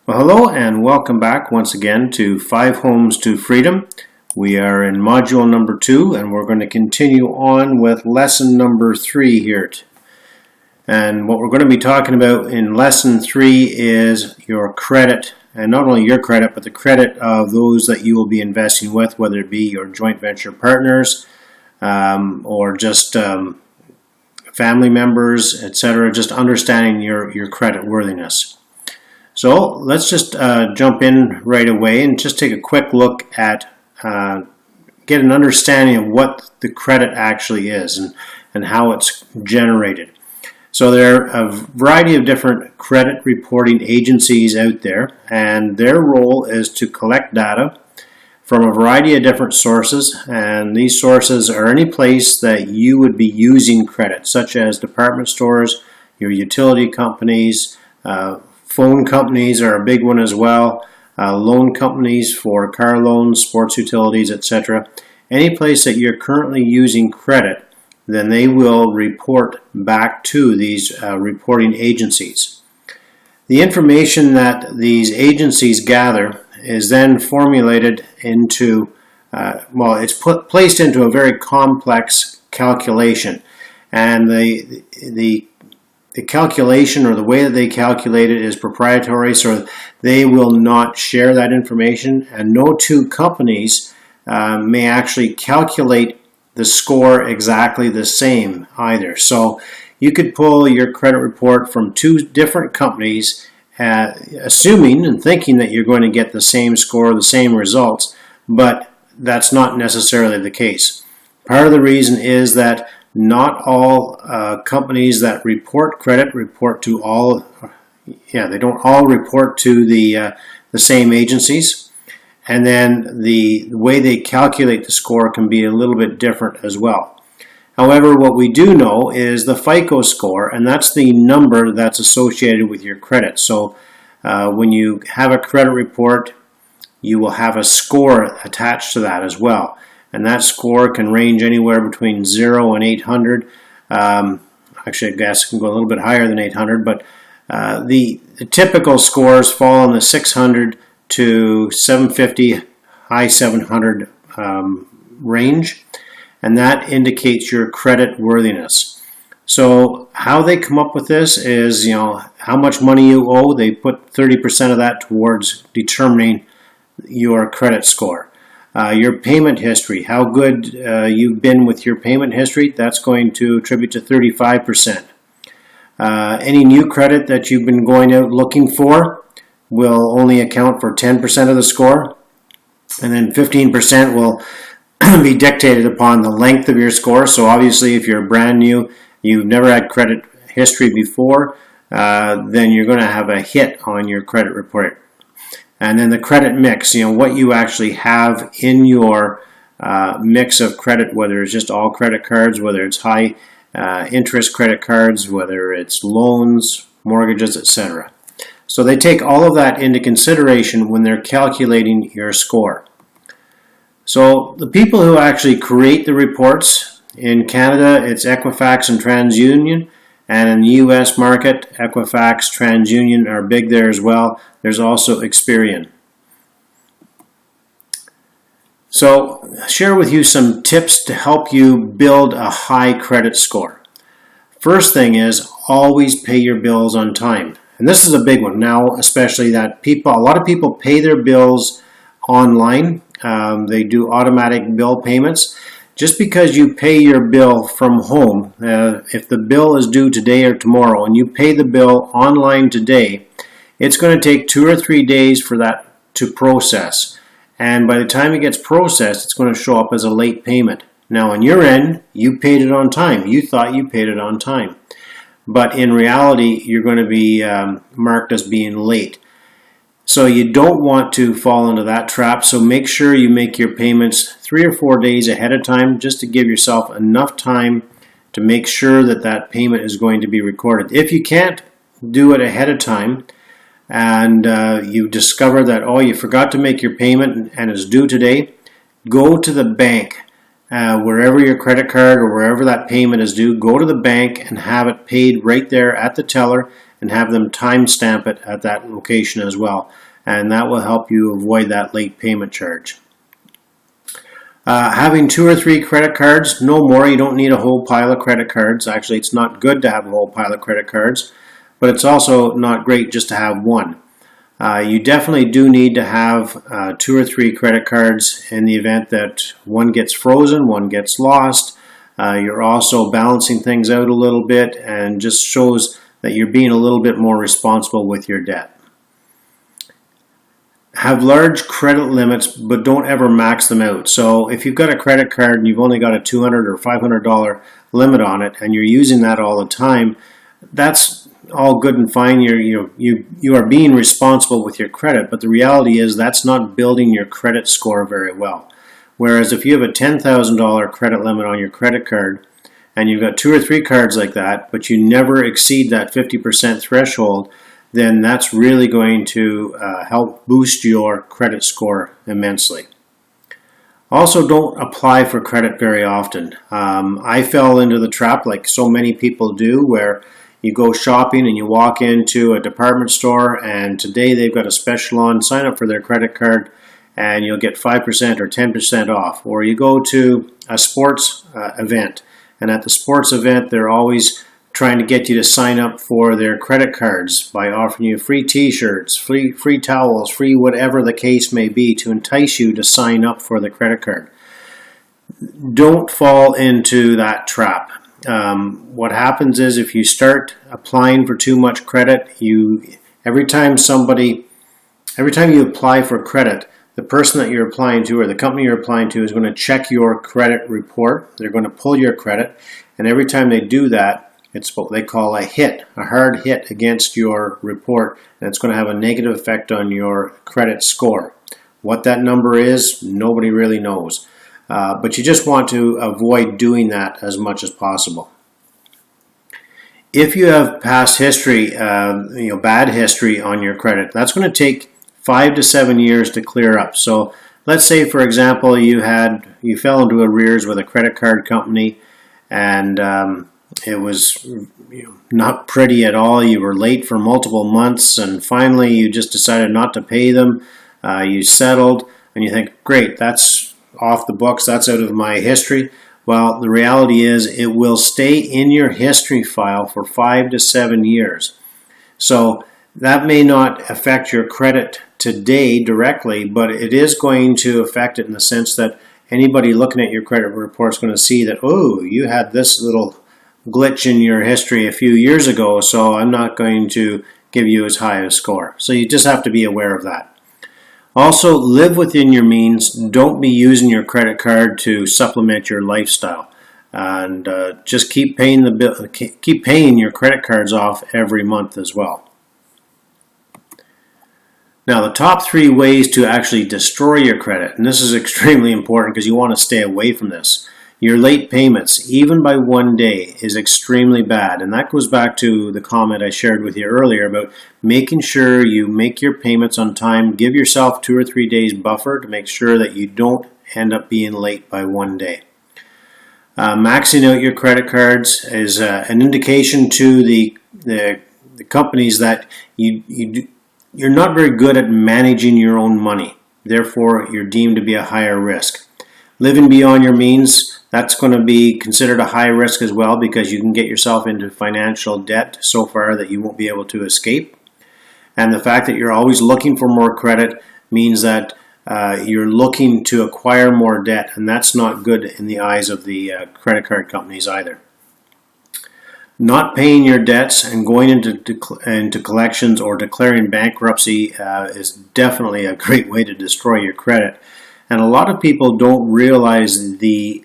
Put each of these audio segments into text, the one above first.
Well, hello and welcome back once again to 5 Homes to Freedom. We are in module number 2 and we're going to continue on with lesson number 3 here. And what we're going to be talking about in lesson 3 is your credit, and not only your credit but the credit of those that you will be investing with, whether it be your joint venture partners or just family members, etc. Just understanding your credit worthiness. So let's just jump in right away and just take a quick look at, get an understanding of what the credit actually is and how it's generated. So there are a variety of different credit reporting agencies out there, and their role is to collect data from a variety of different sources, and these sources are any place that you would be using credit, such as department stores, your utility companies, phone companies are a big one as well, loan companies for car loans, sports utilities, etc. Any place that you're currently using credit, then they will report back to these reporting agencies. The information that these agencies gather is then formulated into, it's placed into a very complex calculation, and the calculation or the way that they calculate it is proprietary, so they will not share that information, and no two companies may actually calculate the score exactly the same either. So you could pull your credit report from two different companies, assuming and thinking that you're going to get the same score, the same results, but that's not necessarily the case. Part of the reason is that not all companies that report credit report to all, they don't all report to the same agencies. And then the way they calculate the score can be a little bit different as well. However, what we do know is the FICO score, and that's the number that's associated with your credit. So when you have a credit report, you will have a score attached to that as well. And that score can range anywhere between 0 and 800. Actually, I guess it can go a little bit higher than 800, but the typical scores fall in the 600 to 750, high 700 range, and that indicates your credit worthiness. So how they come up with this is, how much money you owe. They put 30% of that towards determining your credit score. Your payment history, how good you've been with your payment history, that's going to attribute to 35%. Any new credit that you've been going out looking for will only account for 10% of the score, and then 15% will be dictated upon the length of your score. So obviously if you're brand new, you've never had credit history before, then you're going to have a hit on your credit report. And then the credit mix, what you actually have in your mix of credit, whether it's just all credit cards, whether it's high interest credit cards, whether it's loans, mortgages, etc. So they take all of that into consideration when they're calculating your score. So the people who actually create the reports, in Canada it's Equifax and TransUnion, and in the US market, Equifax, TransUnion are big there as well. There's also Experian. So share with you some tips to help you build a high credit score. First thing is always pay your bills on time. And this is a big one now, especially that a lot of people pay their bills online. They do automatic bill payments. Just because you pay your bill from home, if the bill is due today or tomorrow and you pay the bill online today, it's going to take 2 or 3 days for that to process. And by the time it gets processed, it's going to show up as a late payment. Now on your end, you paid it on time. You thought you paid it on time. But in reality, you're going to be marked as being late. So you don't want to fall into that trap, so make sure you make your payments 3 or 4 days ahead of time, just to give yourself enough time to make sure that that payment is going to be recorded. If you can't do it ahead of time and you discover that, you forgot to make your payment and it's due today, go to the bank. Wherever your credit card or wherever that payment is due, go to the bank and have it paid right there at the teller, and have them timestamp it at that location as well. And that will help you avoid that late payment charge. Having 2 or 3 credit cards, no more. You don't need a whole pile of credit cards. Actually, it's not good to have a whole pile of credit cards, but it's also not great just to have one. You definitely do need to have 2 or 3 credit cards in the event that one gets frozen, one gets lost. You're also balancing things out a little bit, and just shows that you're being a little bit more responsible with your debt. Have large credit limits, but don't ever max them out. So if you've got a credit card and you've only got a $200 or $500 limit on it, and you're using that all the time, that's all good and fine. You are being responsible with your credit, but the reality is that's not building your credit score very well. Whereas if you have a $10,000 credit limit on your credit card, and you've got 2 or 3 cards like that, but you never exceed that 50% threshold, then that's really going to help boost your credit score immensely. Also, don't apply for credit very often. I fell into the trap, like so many people do, where you go shopping and you walk into a department store, and today they've got a special on, sign up for their credit card and you'll get 5% or 10% off. Or you go to a sports event, and at the sports event they're always trying to get you to sign up for their credit cards by offering you free t-shirts, free towels, free whatever the case may be, to entice you to sign up for the credit card. Don't fall into that trap. What happens is, if you start applying for too much credit, every time you apply for credit, the person that you're applying to or the company you're applying to is going to check your credit report. They're going to pull your credit, and every time they do that, it's what they call a hit, a hard hit against your report, and it's going to have a negative effect on your credit score. What that number is, nobody really knows. But you just want to avoid doing that as much as possible. If you have past history, bad history on your credit, that's going to take 5 to 7 years to clear up. So let's say, for example, you fell into arrears with a credit card company, and it was not pretty at all. You were late for multiple months, and finally you just decided not to pay them. You settled, and you think, great, that's off the books, that's out of my history. Well, the reality is it will stay in your history file for 5 to 7 years. So that may not affect your credit today directly, but it is going to affect it in the sense that anybody looking at your credit report is going to see that, oh, you had this little glitch in your history a few years ago, so I'm not going to give you as high a score. So you just have to be aware of that. Also, live within your means. Don't be using your credit card to supplement your lifestyle, and just keep paying the bill. Keep paying your credit cards off every month as well. Now, the top 3 ways to actually destroy your credit, and this is extremely important because you want to stay away from this. Your late payments, even by 1 day, is extremely bad. And that goes back to the comment I shared with you earlier about making sure you make your payments on time. Give yourself 2 or 3 days buffer to make sure that you don't end up being late by 1 day. Maxing out your credit cards is an indication to the companies that you're not very good at managing your own money. Therefore, you're deemed to be a higher risk. Living beyond your means, that's going to be considered a high risk as well, because you can get yourself into financial debt so far that you won't be able to escape. And the fact that you're always looking for more credit means that you're looking to acquire more debt, and that's not good in the eyes of the credit card companies either. Not paying your debts and going into collections or declaring bankruptcy is definitely a great way to destroy your credit. And a lot of people don't realize the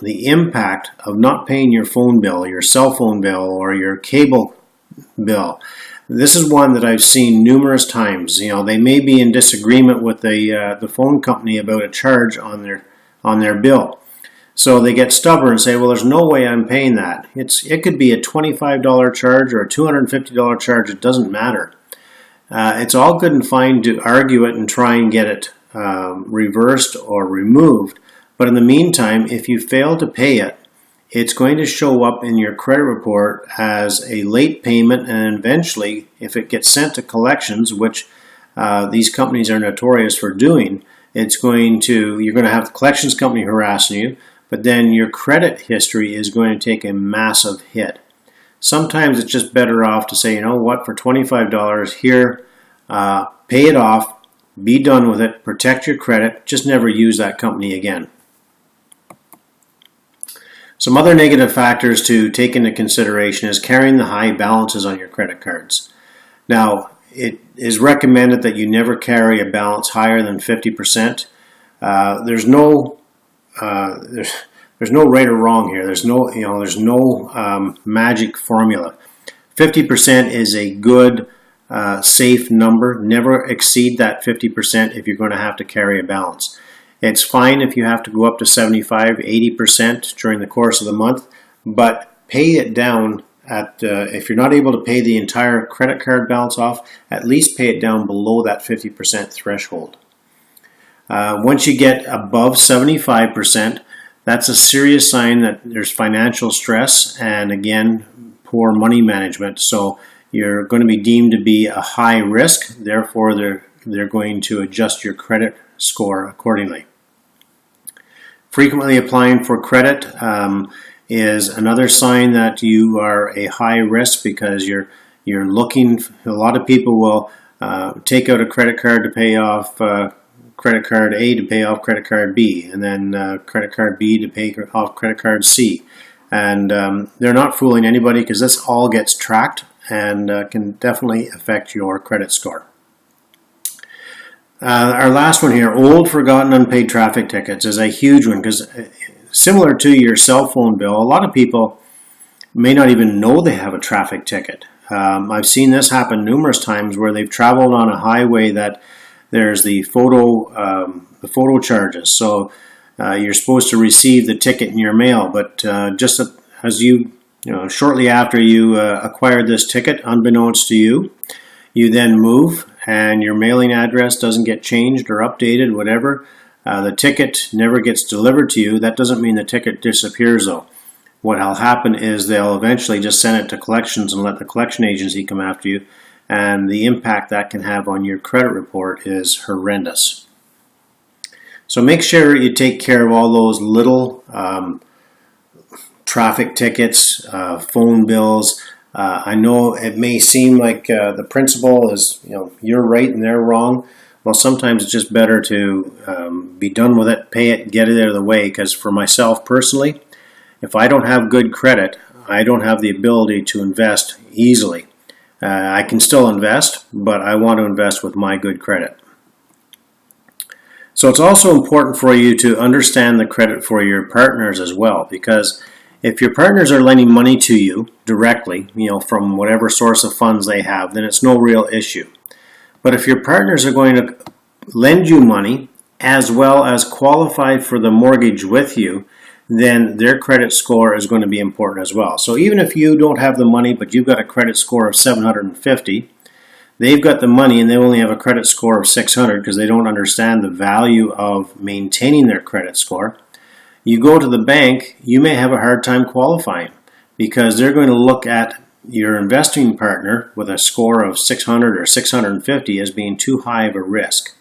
impact of not paying your phone bill, your cell phone bill, or your cable bill. This is one that I've seen numerous times. They may be in disagreement with the phone company about a charge on their bill. So they get stubborn and say, well, there's no way I'm paying that. It could be a $25 charge or a $250 charge. It doesn't matter. It's all good and fine to argue it and try and get it reversed or removed. But in the meantime, if you fail to pay it, it's going to show up in your credit report as a late payment, and eventually, if it gets sent to collections, which these companies are notorious for doing, you're going to have the collections company harassing you, but then your credit history is going to take a massive hit. Sometimes it's just better off to say, you know what, for $25 here, pay it off, be done with it, protect your credit, just never use that company again. Some other negative factors to take into consideration is carrying the high balances on your credit cards. Now, it is recommended that you never carry a balance higher than 50%. There's no right or wrong here. There's no magic formula. 50% is a good, safe number. Never exceed that 50% if you're going to have to carry a balance. It's fine if you have to go up to 75, 80% during the course of the month, but pay it down if you're not able to pay the entire credit card balance off, at least pay it down below that 50% threshold. Once you get above 75%, that's a serious sign that there's financial stress and, again, poor money management. So you're going to be deemed to be a high risk. Therefore, they're going to adjust your credit score accordingly. Frequently applying for credit is another sign that you are a high risk, because you're looking. A lot of people will take out a credit card to pay off credit card A to pay off credit card B, and then credit card B to pay off credit card C. And they're not fooling anybody, because this all gets tracked and can definitely affect your credit score. Our last one here, old, forgotten, unpaid traffic tickets, is a huge one, because similar to your cell phone bill, a lot of people may not even know they have a traffic ticket. I've seen this happen numerous times where they've traveled on a highway that there's the photo charges. So you're supposed to receive the ticket in your mail, but just as shortly after you acquired this ticket, unbeknownst to you, you then move and your mailing address doesn't get changed or updated, whatever. The ticket never gets delivered to you. That doesn't mean the ticket disappears, though. What will happen is they'll eventually just send it to collections and let the collection agency come after you, and the impact that can have on your credit report is horrendous. So make sure you take care of all those little traffic tickets, phone bills. I know it may seem like the principle is, you're right and they're wrong. Well, sometimes it's just better to be done with it, pay it, get it out of the way, because for myself personally, if I don't have good credit, I don't have the ability to invest easily. I can still invest, but I want to invest with my good credit. So it's also important for you to understand the credit for your partners as well, because if your partners are lending money to you directly, from whatever source of funds they have, then it's no real issue. But if your partners are going to lend you money as well as qualify for the mortgage with you, then their credit score is going to be important as well. So even if you don't have the money, but you've got a credit score of 750, they've got the money and they only have a credit score of 600 because they don't understand the value of maintaining their credit score. You go to the bank, you may have a hard time qualifying, because they're going to look at your investing partner with a score of 600 or 650 as being too high of a risk.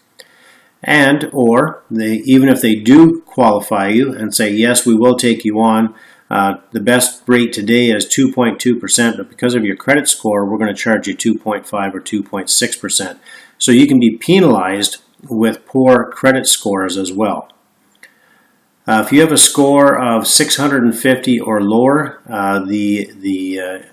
And or even if they do qualify you and say, yes, we will take you on, the best rate today is 2.2%, but because of your credit score, we're going to charge you 2.5 or 2.6%. So you can be penalized with poor credit scores as well. If you have a score of 650 or lower, the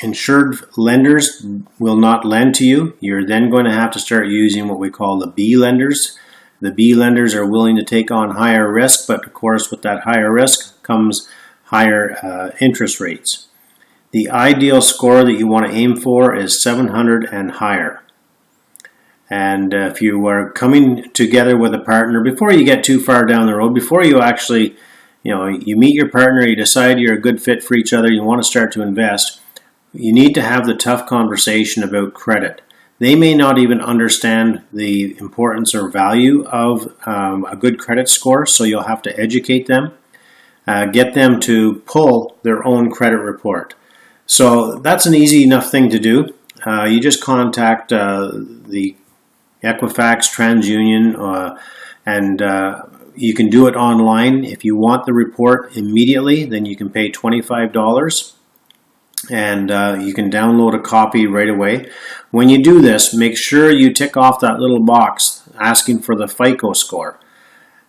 insured lenders will not lend to you. You're then going to have to start using what we call the B lenders. The B lenders are willing to take on higher risk, but of course with that higher risk comes higher interest rates. The ideal score that you want to aim for is 700 and higher. And if you are coming together with a partner, before you get too far down the road, before you actually, you meet your partner, you decide you're a good fit for each other, you want to start to invest, you need to have the tough conversation about credit. They may not even understand the importance or value of a good credit score, so you'll have to educate them. get them to pull their own credit report. So that's an easy enough thing to do. You just contact the Equifax, TransUnion, and you can do it online. If you want the report immediately, then you can pay $25 and you can download a copy right away. When you do this, make sure you tick off that little box asking for the FICO score.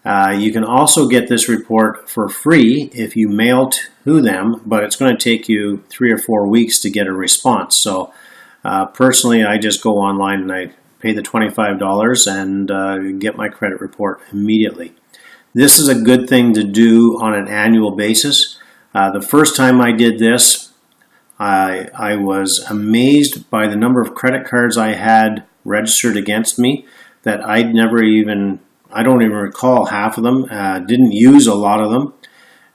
You can also get this report for free if you mail to them, but it's going to take you 3 or 4 weeks to get a response. So personally, I just go online and I pay the $25 and get my credit report immediately. This is a good thing to do on an annual basis. The first time I did this, I was amazed by the number of credit cards I had registered against me that I don't even recall half of them, didn't use a lot of them,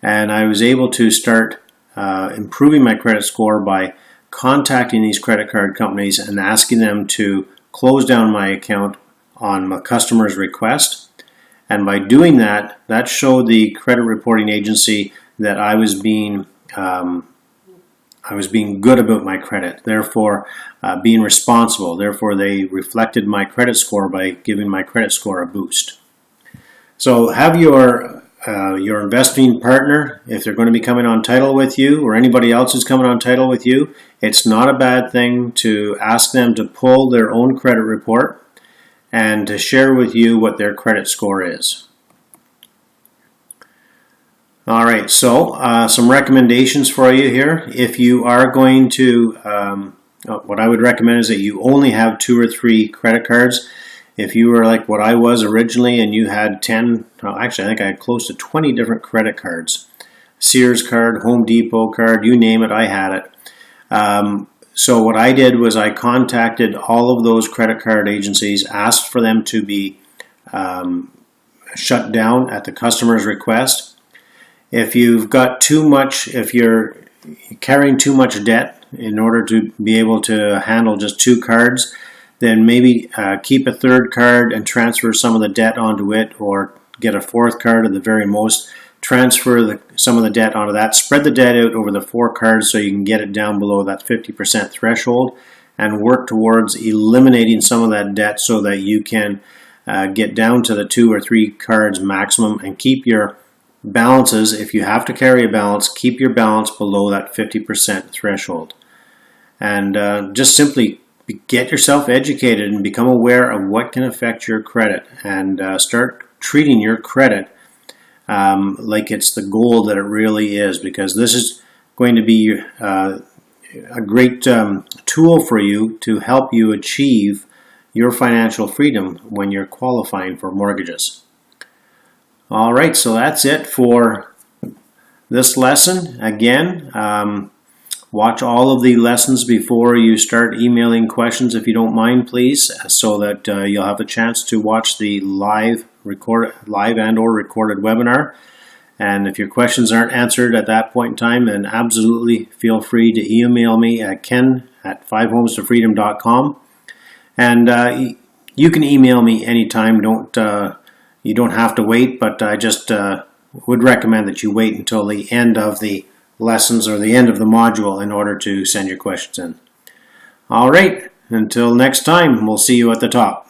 and I was able to start improving my credit score by contacting these credit card companies and asking them to close down my account on a customer's request. And by doing that, that showed the credit reporting agency that I was being good about my credit, therefore being responsible. Therefore, they reflected my credit score by giving my credit score a boost. So have your investing partner, if they're going to be coming on title with you, or anybody else who's coming on title with you, it's not a bad thing to ask them to pull their own credit report and to share with you what their credit score is. All right, so some recommendations for you here. If you are going to, what I would recommend is that you only have 2 or 3 credit cards. If you were like what I was originally and you had 10, actually I think I had close to 20 different credit cards. Sears card, Home Depot card, you name it, I had it. So what I did was I contacted all of those credit card agencies, asked for them to be shut down at the customer's request. If you've got too much, if you're carrying too much debt in order to be able to handle just 2 cards, then maybe keep a 3rd card and transfer some of the debt onto it, or get a 4th card at the very most, transfer some of the debt onto that, spread the debt out over the 4 cards so you can get it down below that 50% threshold, and work towards eliminating some of that debt so that you can get down to the 2 or 3 cards maximum and keep your balances. If you have to carry a balance, keep your balance below that 50% threshold. And just simply get yourself educated and become aware of what can affect your credit, and start treating your credit like it's the gold that it really is, because this is going to be a great tool for you to help you achieve your financial freedom when you're qualifying for mortgages. All right, so that's it for this lesson. Again, watch all of the lessons before you start emailing questions, if you don't mind, please, so that you'll have a chance to watch the live and or recorded webinar. And if your questions aren't answered at that point in time, then absolutely feel free to email me at ken@fivehomestofreedom.com. And you can email me anytime. You don't have to wait, but I just would recommend that you wait until the end of the lessons or the end of the module in order to send your questions in. All right, until next time, we'll see you at the top.